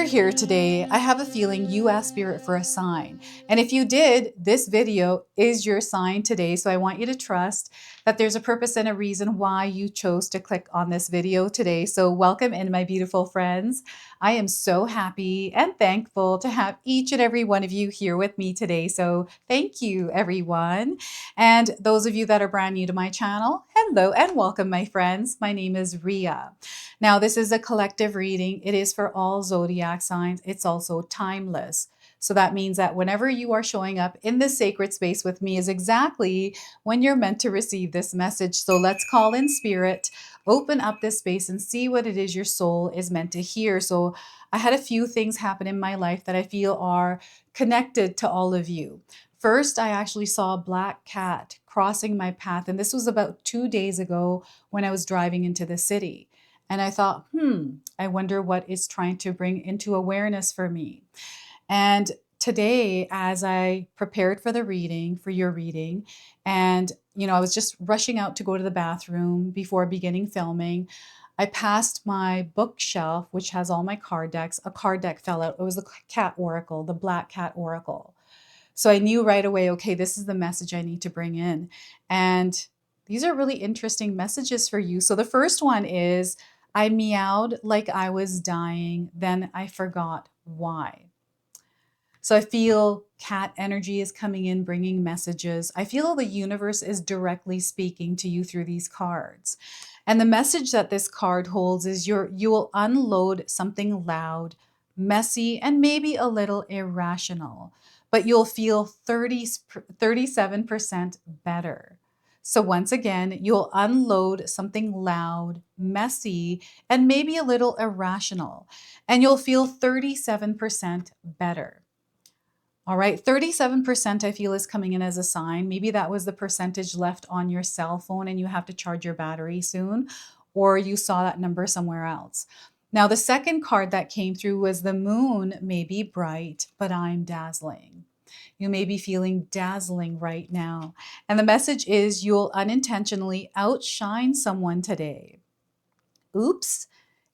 you're here today, I have a feeling you asked Spirit for a sign. And if you did, this video is your sign today. So I want you to trust that there's a purpose and a reason why you chose to click on this video today. So welcome in, my beautiful friends. I am so happy and thankful to have each and every one of you here with me today. So thank you, everyone. And those of you that are brand new to my channel, hello and welcome, my friends. My name is Ria. Now, this is a collective reading. It is for all zodiac signs. It's also timeless. So that means that whenever you are showing up in this sacred space with me is exactly when you're meant to receive this message. So let's call in spirit, open up this space and see what it is your soul is meant to hear. So I had a few things happen in my life that I feel are connected to all of you. First, I actually saw a black cat crossing my path. And this was about 2 days ago when I was driving into the city. And I thought, I wonder what it's trying to bring into awareness for me. And today, as I prepared for the reading, for your reading, and I was just rushing out to go to the bathroom before beginning filming, I passed my bookshelf, which has all my card decks. A card deck fell out. It was the cat oracle, the black cat oracle. So I knew right away, okay, this is the message I need to bring in. And these are really interesting messages for you. So the first one is, I meowed like I was dying, then I forgot why. So I feel cat energy is coming in, bringing messages. I feel the universe is directly speaking to you through these cards. And the message that this card holds is you will unload something loud, messy, and maybe a little irrational, but you'll feel 37% better. So once again, you'll unload something loud, messy, and maybe a little irrational, and you'll feel 37% better. All right, 37% I feel is coming in as a sign. Maybe that was the percentage left on your cell phone and you have to charge your battery soon, or you saw that number somewhere else. Now, the second card that came through was the moon may be bright, but I'm dazzling. You may be feeling dazzling right now. And the message is you'll unintentionally outshine someone today. Oops,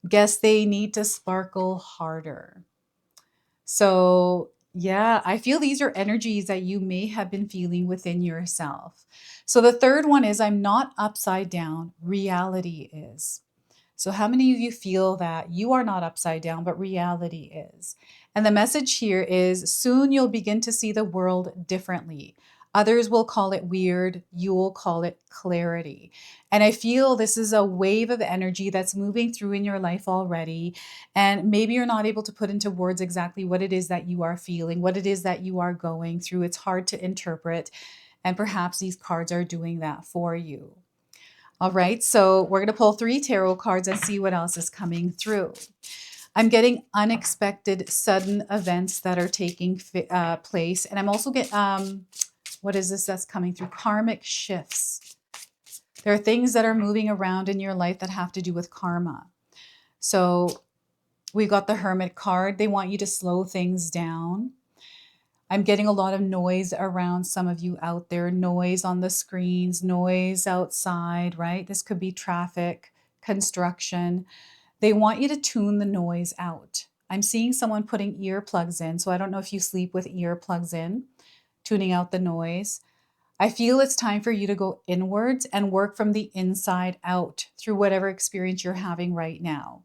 guess they need to sparkle harder. So yeah, I feel these are energies that you may have been feeling within yourself. So the third one is I'm not upside down, reality is. So how many of you feel that you are not upside down, but reality is? And the message here is soon you'll begin to see the world differently. Others will call it weird. You will call it clarity. And I feel this is a wave of energy that's moving through in your life already. And maybe you're not able to put into words exactly what it is that you are feeling, what it is that you are going through. It's hard to interpret. And perhaps these cards are doing that for you. All right, so we're going to pull 3 tarot cards and see what else is coming through. I'm getting unexpected, sudden events that are taking place. And I'm also getting, what is this that's coming through? Karmic shifts. There are things that are moving around in your life that have to do with karma. So we've got the Hermit card. They want you to slow things down. I'm getting a lot of noise around some of you out there, noise on the screens, noise outside, right? This could be traffic, construction. They want you to tune the noise out. I'm seeing someone putting earplugs in. So I don't know if you sleep with earplugs in, tuning out the noise. I feel it's time for you to go inwards and work from the inside out through whatever experience you're having right now.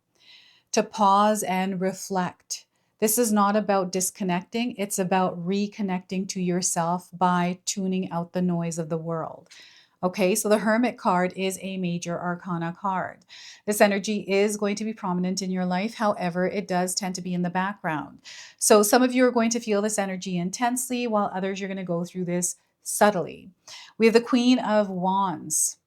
To pause and reflect. This is not about disconnecting. It's about reconnecting to yourself by tuning out the noise of the world. Okay, so the Hermit card is a major arcana card. This energy is going to be prominent in your life. However, it does tend to be in the background. So some of you are going to feel this energy intensely, while others you're going to go through this subtly. We have the Queen of Wands.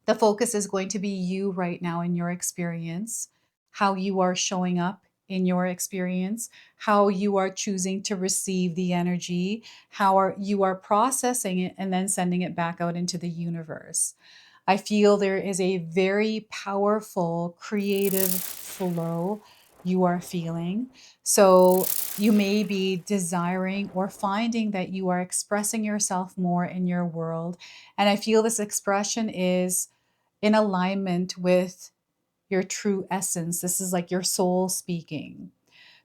The focus is going to be you right now in your experience, how you are showing up in your experience, how you are choosing to receive the energy, how you are processing it and then sending it back out into the universe. I feel there is a very powerful creative flow you are feeling. So you may be desiring or finding that you are expressing yourself more in your world. And I feel this expression is in alignment with your true essence. This is like your soul speaking.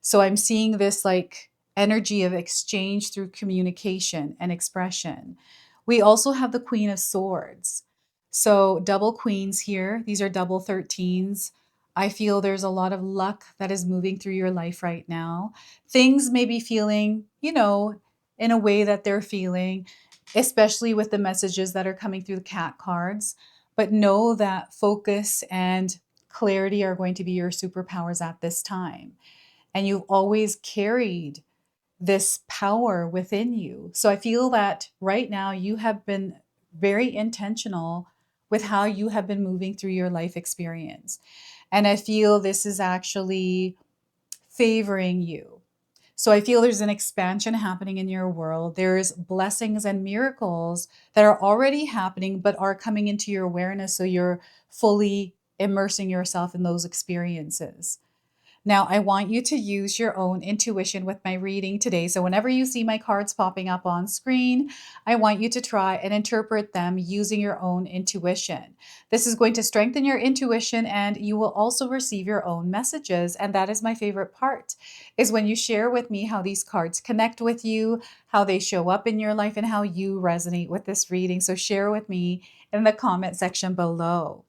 So I'm seeing this like energy of exchange through communication and expression. We also have the Queen of Swords. So double queens here. These are double 13s. I feel there's a lot of luck that is moving through your life right now. Things may be feeling, in a way that they're feeling, especially with the messages that are coming through the cat cards. But know that focus and clarity are going to be your superpowers at this time. And you've always carried this power within you. So I feel that right now you have been very intentional with how you have been moving through your life experience. And I feel this is actually favoring you. So I feel there's an expansion happening in your world. There's blessings and miracles that are already happening, but are coming into your awareness. So you're fully immersing yourself in those experiences. Now, I want you to use your own intuition with my reading today. So, whenever you see my cards popping up on screen, I want you to try and interpret them using your own intuition. This is going to strengthen your intuition, and you will also receive your own messages. And that is my favorite part, is when you share with me how these cards connect with you, how they show up in your life, and how you resonate with this reading. So, share with me in the comment section below.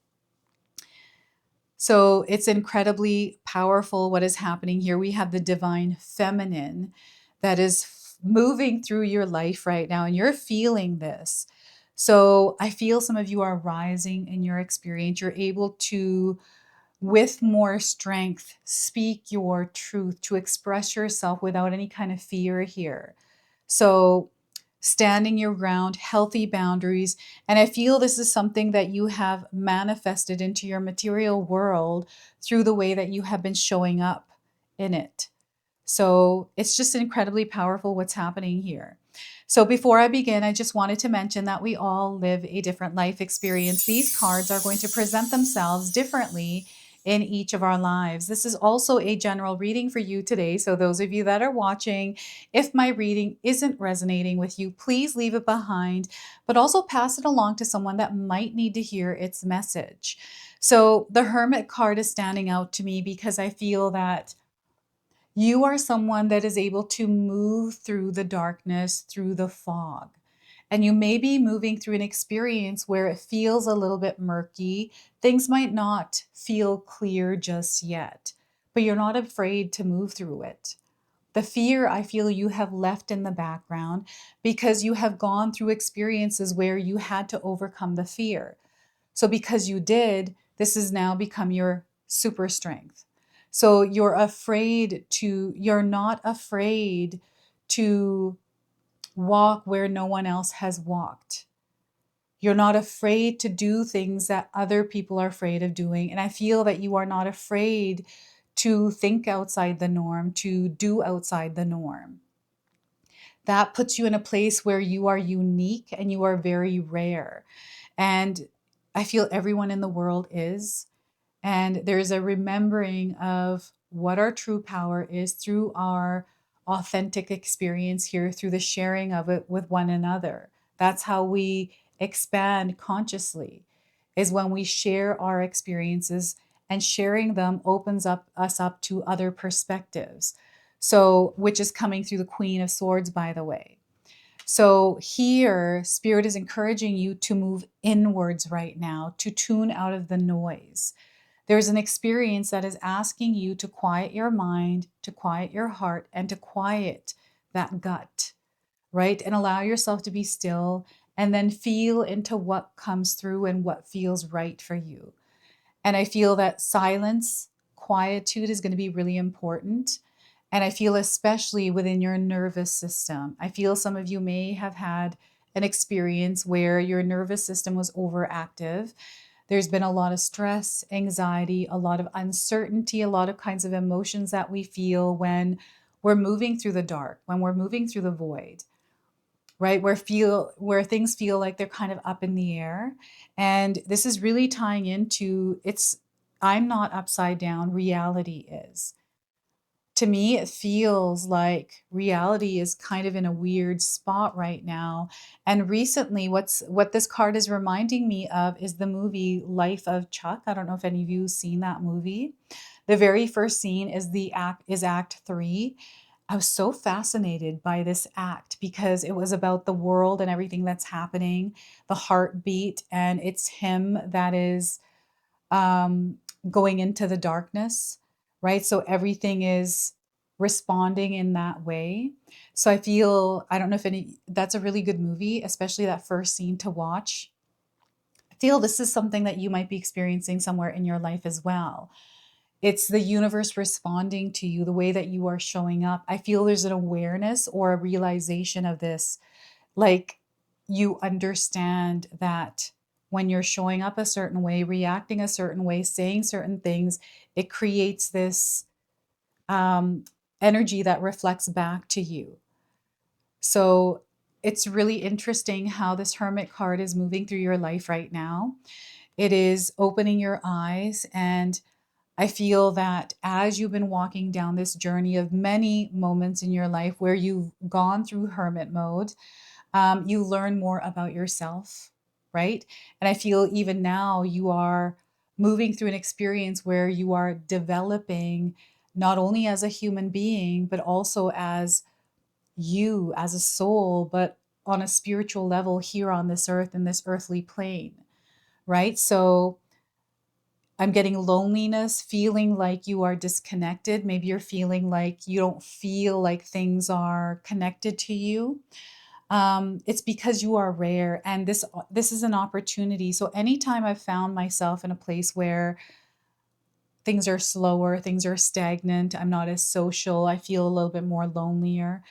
So it's incredibly powerful what is happening here. We have the divine feminine that is moving through your life right now, and you're feeling this. So I feel some of you are rising in your experience. You're able to, with more strength, speak your truth, to express yourself without any kind of fear here. So standing your ground, healthy boundaries. And I feel this is something that you have manifested into your material world through the way that you have been showing up in it. So it's just incredibly powerful what's happening here. So before I begin, I just wanted to mention that we all live a different life experience. These cards are going to present themselves differently in each of our lives. This is also a general reading for you today. So those of you that are watching, if my reading isn't resonating with you, please leave it behind, but also pass it along to someone that might need to hear its message. So the Hermit card is standing out to me because I feel that you are someone that is able to move through the darkness, through the fog. And you may be moving through an experience where it feels a little bit murky. Things might not feel clear just yet, but you're not afraid to move through it. The fear I feel you have left in the background because you have gone through experiences where you had to overcome the fear. So because you did, this has now become your super strength. So you're not afraid to walk where no one else has walked. You're not afraid to do things that other people are afraid of doing. And I feel that you are not afraid to think outside the norm, to do outside the norm. That puts you in a place where you are unique and you are very rare. And I feel everyone in the world is. And there's a remembering of what our true power is through our authentic experience here, through the sharing of it with one another. That's how we expand consciously, is when we share our experiences, and sharing them opens us up to other perspectives. So, which is coming through the Queen of Swords, by the way. So here, Spirit is encouraging you to move inwards right now, to tune out of the noise. There's an experience that is asking you to quiet your mind, to quiet your heart, and to quiet that gut, right? And allow yourself to be still, and then feel into what comes through and what feels right for you. And I feel that silence, quietude is going to be really important. And I feel especially within your nervous system. I feel some of you may have had an experience where your nervous system was overactive. There's been a lot of stress, anxiety, a lot of uncertainty, a lot of kinds of emotions that we feel when we're moving through the dark, when we're moving through the void, right? Where things feel like they're kind of up in the air. And this is really tying into I'm not upside down, reality is. To me, it feels like reality is kind of in a weird spot right now. And recently, what this card is reminding me of is the movie Life of Chuck. I don't know if any of you have seen that movie. The very first scene is act 3. I was so fascinated by this act because it was about the world and everything that's happening, the heartbeat, and it's him that is um, going into the darkness, right? So everything is responding in that way. So I feel, I don't know if that's a really good movie, especially that first scene to watch. I feel this is something that you might be experiencing somewhere in your life as well. It's the universe responding to you, the way that you are showing up. I feel there's an awareness or a realization of this. Like you understand that when you're showing up a certain way, reacting a certain way, saying certain things, it creates this um, energy that reflects back to you. So it's really interesting how this Hermit card is moving through your life right now. It is opening your eyes, and I feel that as you've been walking down this journey of many moments in your life where you've gone through hermit mode, you learn more about yourself, right? And I feel even now you are moving through an experience where you are developing not only as a human being, but also as you, as a soul, but on a spiritual level here on this earth, in this earthly plane, right? So I'm getting loneliness, feeling like you are disconnected. Maybe you're feeling like you don't feel like things are connected to you. It's because you are rare, and this is an opportunity. So anytime I've found myself in a place where things are slower, things are stagnant, I'm not as social, I feel a little bit more lonelier,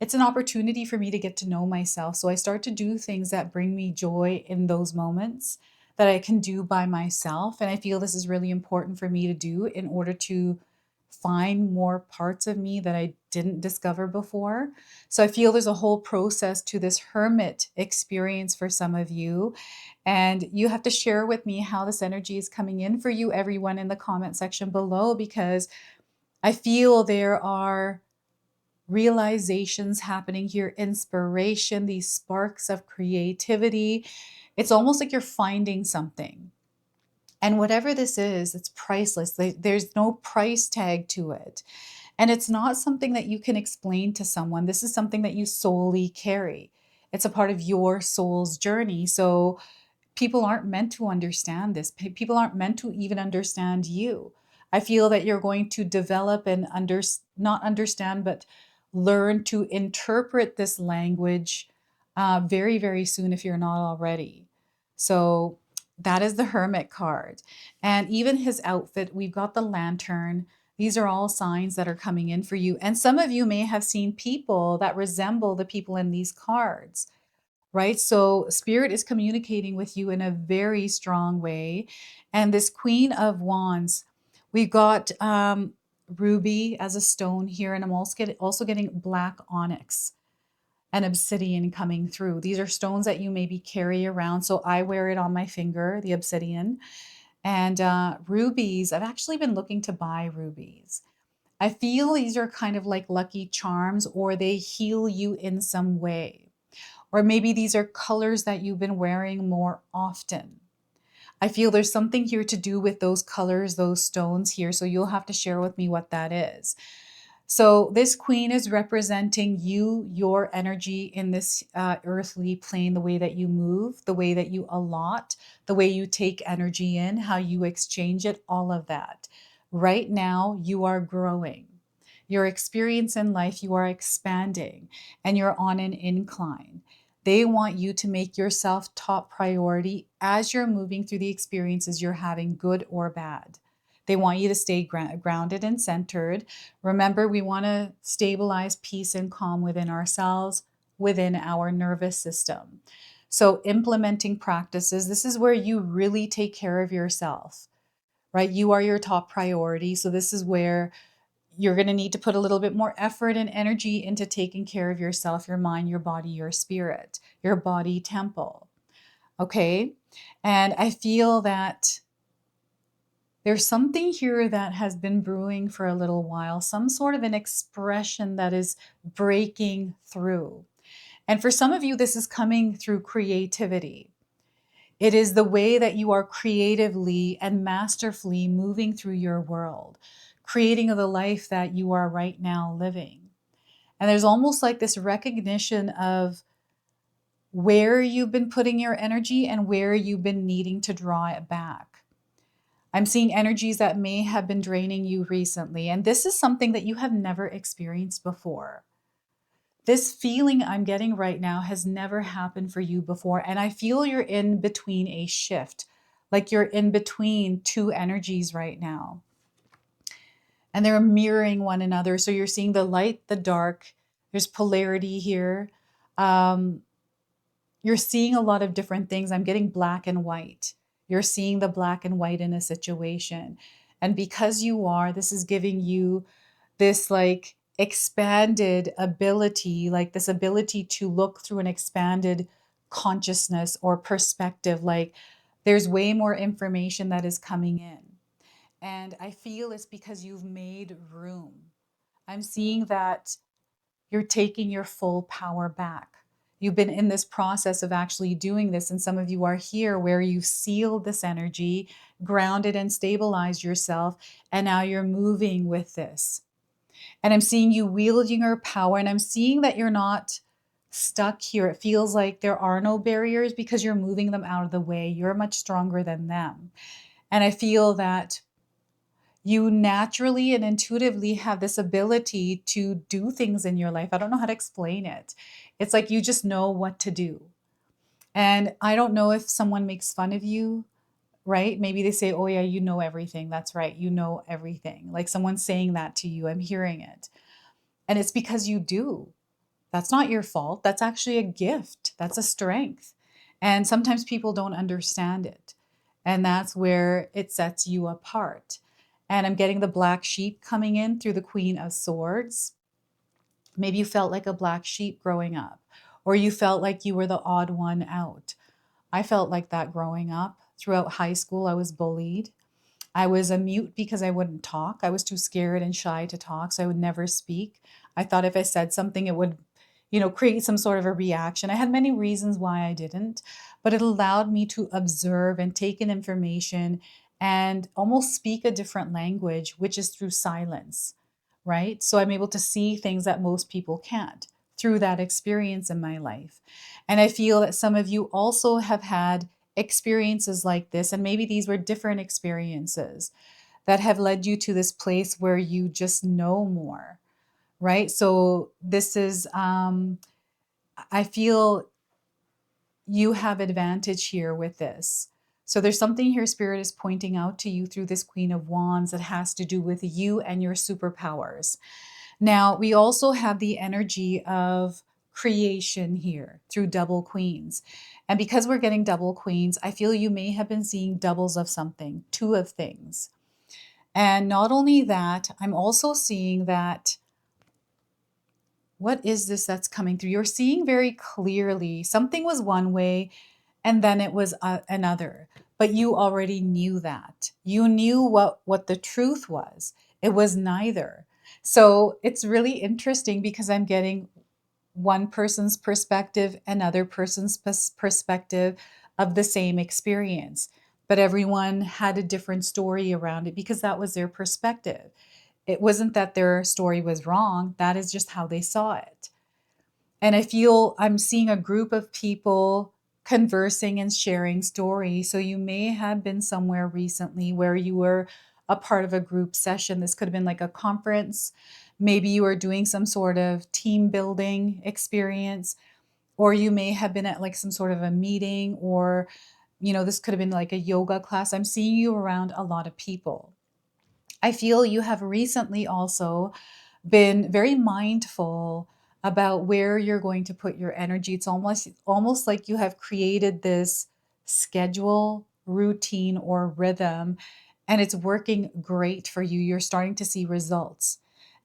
it's an opportunity for me to get to know myself. So I start to do things that bring me joy in those moments that I can do by myself. And I feel this is really important for me to do in order to find more parts of me that I didn't discover before. So I feel there's a whole process to this hermit experience for some of you. And you have to share with me how this energy is coming in for you, everyone, in the comment section below, because I feel there are realizations happening here, inspiration, these sparks of creativity. It's almost like you're finding something. And whatever this is, it's priceless. There's no price tag to it. And it's not something that you can explain to someone. This is something that you solely carry. It's a part of your soul's journey. So people aren't meant to understand this. People aren't meant to even understand you. I feel that you're going to develop and not understand, but learn to interpret this language very, very soon if you're not already. So that is the Hermit card. And even his outfit, we've got the lantern. These are all signs that are coming in for you. And some of you may have seen people that resemble the people in these cards, right? So spirit is communicating with you in a very strong way. And this Queen of Wands, we've got ruby as a stone here, and I'm also getting black onyx and obsidian coming through. These are stones that you maybe carry around. So I wear it on my finger, the obsidian. And rubies, I've actually been looking to buy rubies. I feel these are kind of like lucky charms, or they heal you in some way. Or maybe these are colors that you've been wearing more often. I feel there's something here to do with those colors, those stones here. So you'll have to share with me what that is. So this queen is representing you, your energy in this earthly plane, the way that you move, the way that you allot, the way you take energy in, how you exchange it, all of that. Right now, you are growing. Your experience in life, you are expanding, and you're on an incline. They want you to make yourself top priority as you're moving through the experiences you're having, good or bad. They want you to stay grounded and centered. Remember, we want to stabilize peace and calm within ourselves, within our nervous system. So implementing practices, this is where you really take care of yourself, right? You are your top priority. So this is where you're going to need to put a little bit more effort and energy into taking care of yourself, your mind, your body, your spirit, your body temple. Okay. And I feel that there's something here that has been brewing for a little while, some sort of an expression that is breaking through. And for some of you, this is coming through creativity. It is the way that you are creatively and masterfully moving through your world, creating the life that you are right now living. And there's almost like this recognition of where you've been putting your energy and where you've been needing to draw it back. I'm seeing energies that may have been draining you recently, and this is something that you have never experienced before. This feeling I'm getting right now has never happened for you before, and I feel you're in between a shift, like you're in between two energies right now. And they're mirroring one another. So you're seeing the light, the dark, there's polarity here. Um, you're seeing a lot of different things. I'm getting black and white. You're seeing the black and white in a situation. And because you are, this is giving you this like expanded ability, like this ability to look through an expanded consciousness or perspective. Like there's way more information that is coming in. And I feel it's because you've made room. I'm seeing that you're taking your full power back. You've been in this process of actually doing this. And some of you are here where you've sealed this energy, grounded and stabilized yourself. And now you're moving with this. And I'm seeing you wielding your power. And I'm seeing that you're not stuck here. It feels like there are no barriers because you're moving them out of the way. You're much stronger than them. And I feel that you naturally and intuitively have this ability to do things in your life. I don't know how to explain it. It's like you just know what to do. And I don't know if someone makes fun of you, right? Maybe they say, oh, yeah, you know everything. That's right. You know everything. Like someone's saying that to you. I'm hearing it. And it's because you do. That's not your fault. That's actually a gift. That's a strength. And sometimes people don't understand it. And that's where it sets you apart. And I'm getting the black sheep coming in through the Queen of Swords. Maybe you felt like a black sheep growing up, or you felt like you were the odd one out. I felt like that growing up. Throughout high school, I was bullied. I was a mute because I wouldn't talk. I was too scared and shy to talk, so I would never speak. I thought if I said something, it would, create some sort of a reaction. I had many reasons why I didn't, but it allowed me to observe and take in information and almost speak a different language, which is through silence, right? So I'm able to see things that most people can't through that experience in my life. And I feel that some of you also have had experiences like this, and maybe these were different experiences that have led you to this place where you just know more, right? So this is, I feel you have advantage here with this. So there's something here Spirit is pointing out to you through this Queen of Wands that has to do with you and your superpowers. Now, we also have the energy of creation here through double queens. And because we're getting double queens, I feel you may have been seeing doubles of something, two of things. And not only that, I'm also seeing that, what is this that's coming through? You're seeing very clearly something was one way and then it was another, but you already knew that. You knew what the truth was. It was neither. So it's really interesting because I'm getting one person's perspective, another person's perspective of the same experience. But everyone had a different story around it because that was their perspective. It wasn't that their story was wrong. That is just how they saw it. And I feel I'm seeing a group of people conversing and sharing stories. So you may have been somewhere recently where you were a part of a group session. This could have been like a conference. Maybe you were doing some sort of team building experience, or you may have been at like some sort of a meeting, or, this could have been like a yoga class. I'm seeing you around a lot of people. I feel you have recently also been very mindful about where you're going to put your energy. It's almost like you have created this schedule, routine, or rhythm, and it's working great for you. You're starting to see results.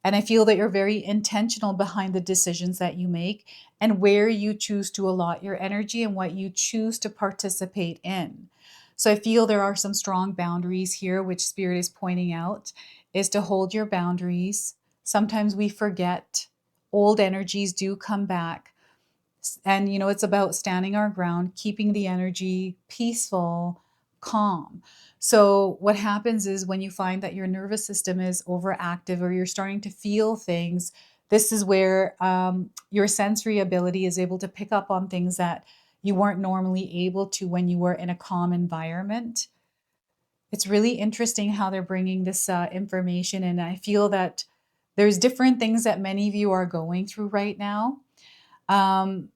And I feel that you're very intentional behind the decisions that you make and where you choose to allot your energy and what you choose to participate in. So I feel there are some strong boundaries here, which Spirit is pointing out, is to hold your boundaries. Sometimes we forget. Old energies do come back. And, you know, it's about standing our ground, keeping the energy peaceful, calm. So what happens is when you find that your nervous system is overactive or you're starting to feel things, this is where your sensory ability is able to pick up on things that you weren't normally able to when you were in a calm environment. It's really interesting how they're bringing this information, and I feel that there's different things that many of you are going through right now. Um,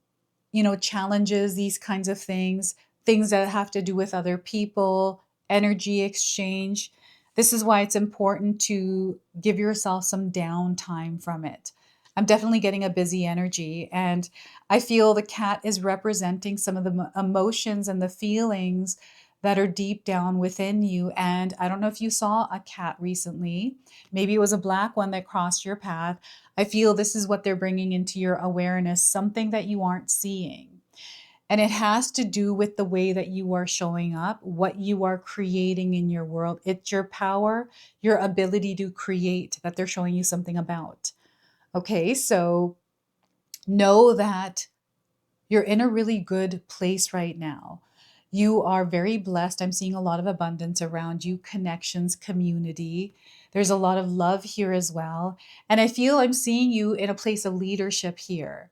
you know, challenges, these kinds of things, things that have to do with other people, energy exchange. This is why it's important to give yourself some downtime from it. I'm definitely getting a busy energy, and I feel the cat is representing some of the emotions and the feelings that are deep down within you. And I don't know if you saw a cat recently. Maybe it was a black one that crossed your path. I feel this is what they're bringing into your awareness, something that you aren't seeing. And it has to do with the way that you are showing up, what you are creating in your world. It's your power, your ability to create that they're showing you something about. Okay, so know that you're in a really good place right now. You are very blessed. I'm seeing a lot of abundance around you, connections, community. There's a lot of love here as well. And I feel I'm seeing you in a place of leadership here.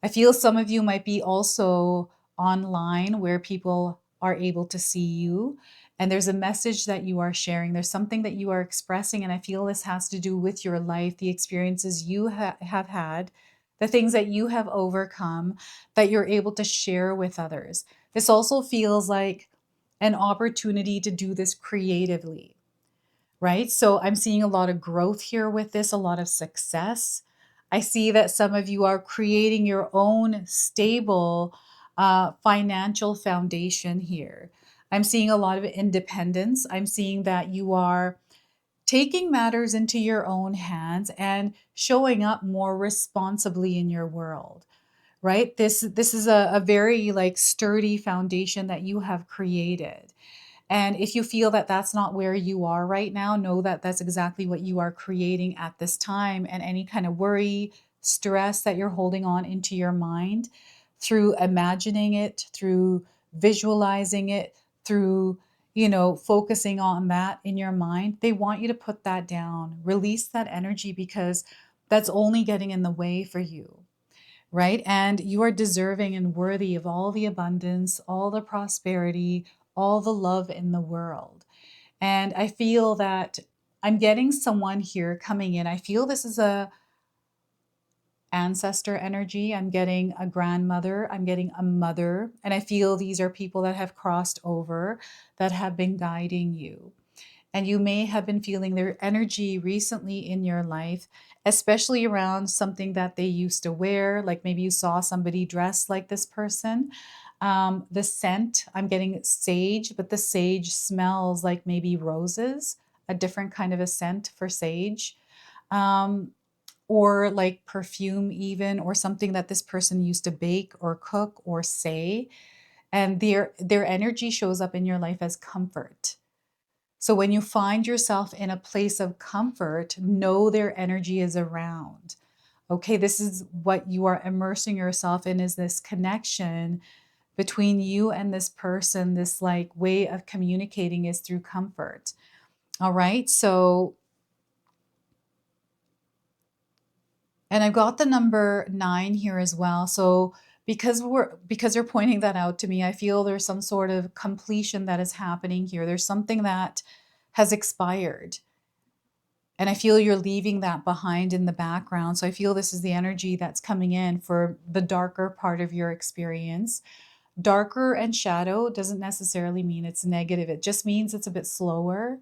I feel some of you might be also online where people are able to see you. And there's a message that you are sharing. There's something that you are expressing. And I feel this has to do with your life, the experiences you have had, the things that you have overcome that you're able to share with others. This also feels like an opportunity to do this creatively, right? So I'm seeing a lot of growth here with this, a lot of success. I see that some of you are creating your own stable financial foundation here. I'm seeing a lot of independence. I'm seeing that you are taking matters into your own hands and showing up more responsibly in your world, right? This is a very like sturdy foundation that you have created. And if you feel that that's not where you are right now, know that that's exactly what you are creating at this time. And any kind of worry, stress that you're holding on into your mind through imagining it, through visualizing it, through, you know, focusing on that in your mind, they want you to put that down, release that energy because that's only getting in the way for you. Right? And you are deserving and worthy of all the abundance, all the prosperity, all the love in the world. And I feel that I'm getting someone here coming in. I feel this is a ancestor energy. I'm getting a grandmother, I'm getting a mother, and I feel these are people that have crossed over that have been guiding you. And you may have been feeling their energy recently in your life, especially around something that they used to wear. Like maybe you saw somebody dressed like this person. The scent, I'm getting sage, but the sage smells like maybe roses, a different kind of a scent for sage. Um, or like perfume, even, or something that this person used to bake or cook or say. And their energy shows up in your life as comfort. So when you find yourself in a place of comfort, know their energy is around. Okay, this is what you are immersing yourself in, is this connection between you and this person. This like way of communicating is through comfort. All right, so, and I've got the number 9 here as well. So because you're pointing that out to me, I feel there's some sort of completion that is happening here. There's something that has expired. And I feel you're leaving that behind in the background. So I feel this is the energy that's coming in for the darker part of your experience. Darker and shadow doesn't necessarily mean it's negative. It just means it's a bit slower.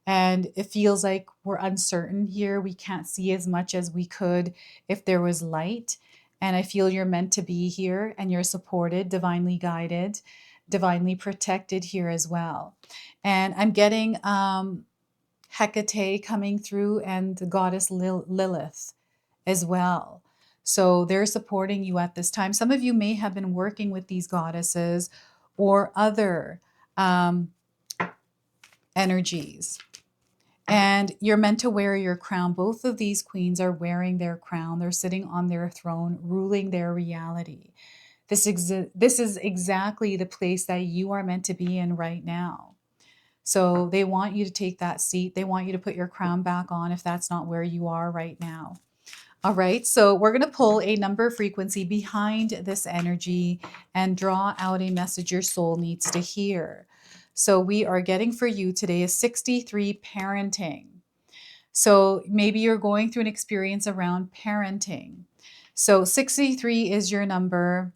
And it feels like we're uncertain here. We can't see as much as we could if there was light. And I feel you're meant to be here and you're supported, divinely guided, divinely protected here as well. And I'm getting Hecate coming through and the goddess Lilith as well. So they're supporting you at this time. Some of you may have been working with these goddesses or other energies. And you're meant to wear your crown. Both of these queens are wearing their crown. They're sitting on their throne, ruling their reality. This is exactly the place that you are meant to be in right now. So they want you to take that seat. They want you to put your crown back on if that's not where you are right now. All right, so we're going to pull a number frequency behind this energy and draw out a message your soul needs to hear. So we are getting for you today a 63 parenting. So maybe you're going through an experience around parenting. So 63 is your number.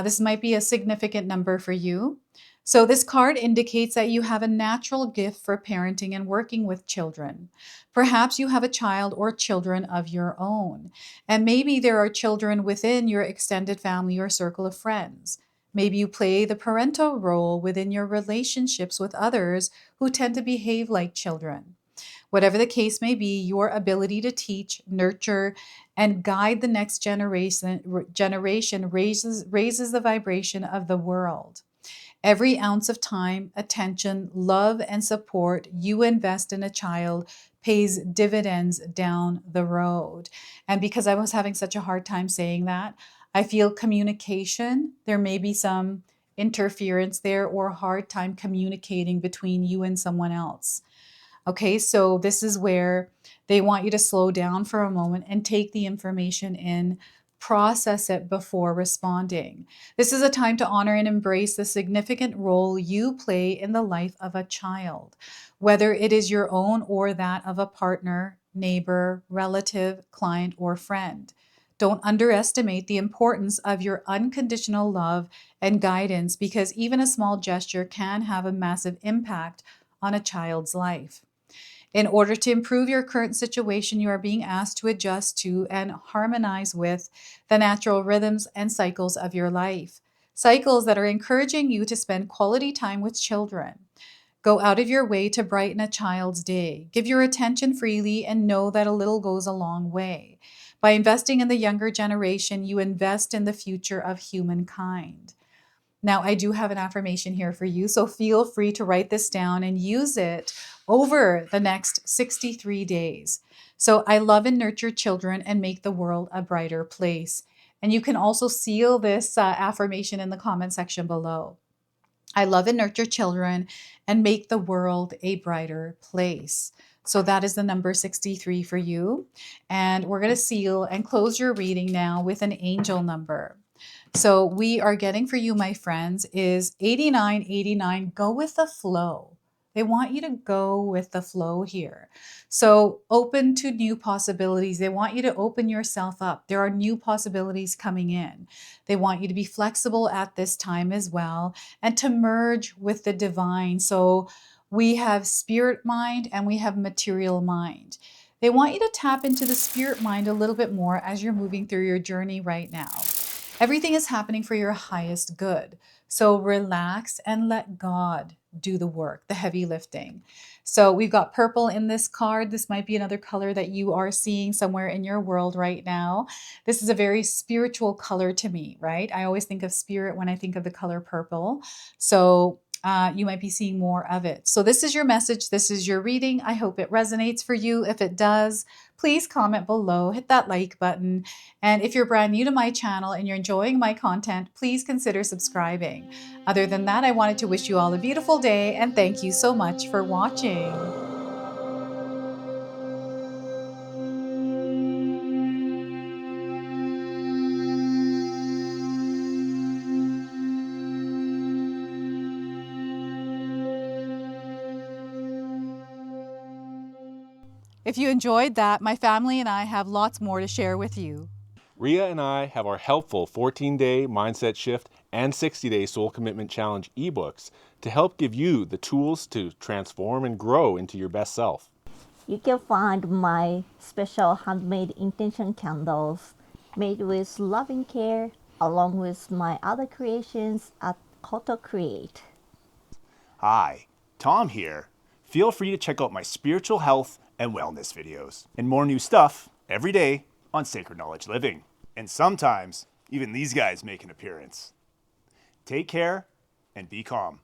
This might be a significant number for you. So this card indicates that you have a natural gift for parenting and working with children. Perhaps you have a child or children of your own. And maybe there are children within your extended family or circle of friends. Maybe you play the parental role within your relationships with others who tend to behave like children. Whatever the case may be, your ability to teach, nurture, and guide the next generation raises the vibration of the world. Every ounce of time, attention, love, and support you invest in a child pays dividends down the road. And because I was having such a hard time saying that, I feel communication, there may be some interference there or a hard time communicating between you and someone else. Okay, so this is where they want you to slow down for a moment and take the information in, process it before responding. This is a time to honor and embrace the significant role you play in the life of a child, whether it is your own or that of a partner, neighbor, relative, client, or friend. Don't underestimate the importance of your unconditional love and guidance, because even a small gesture can have a massive impact on a child's life. In order to improve your current situation, you are being asked to adjust to and harmonize with the natural rhythms and cycles of your life. Cycles that are encouraging you to spend quality time with children. Go out of your way to brighten a child's day. Give your attention freely and know that a little goes a long way. By investing in the younger generation, you invest in the future of humankind. Now, I do have an affirmation here for you, so feel free to write this down and use it over the next 63 days. So, I love and nurture children and make the world a brighter place. And you can also seal this affirmation in the comment section below. I love and nurture children and make the world a brighter place. So that is the number 63 for you. And we're going to seal and close your reading now with an angel number. So we are getting for you, my friends, is 8989. Go with the flow. They want you to go with the flow here. So open to new possibilities. They want you to open yourself up. There are new possibilities coming in. They want you to be flexible at this time as well and to merge with the divine. So we have spirit mind and we have material mind. They want you to tap into the spirit mind a little bit more as you're moving through your journey right now. Everything is happening for your highest good. So relax and let God do the work, the heavy lifting. So we've got purple in this card. This might be another color that you are seeing somewhere in your world right now. This is a very spiritual color to me, right? I always think of spirit when I think of the color purple. So you might be seeing more of it. So this is your message. This is your reading. I hope it resonates for you. If it does, please comment below, hit that like button. And if you're brand new to my channel and you're enjoying my content, please consider subscribing. Other than that, I wanted to wish you all a beautiful day and thank you so much for watching. If you enjoyed that, my family and I have lots more to share with you. Ria and I have our helpful 14-day mindset shift and 60-day soul commitment challenge ebooks to help give you the tools to transform and grow into your best self. You can find my special handmade intention candles made with loving care along with my other creations at Koto Create. Hi, Tom here. Feel free to check out my spiritual health and wellness videos and more new stuff every day on Sacred Knowledge Living. And sometimes even these guys make an appearance. Take care and be calm.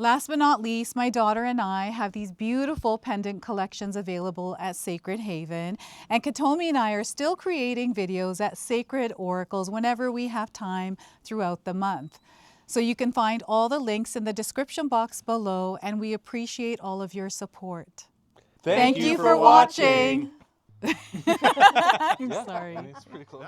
Last but not least, my daughter and I have these beautiful pendant collections available at Sacred Haven. And Katomi and I are still creating videos at Sacred Oracles whenever we have time throughout the month. So you can find all the links in the description box below, and we appreciate all of your support. Thank you for watching. I'm sorry. It's pretty close.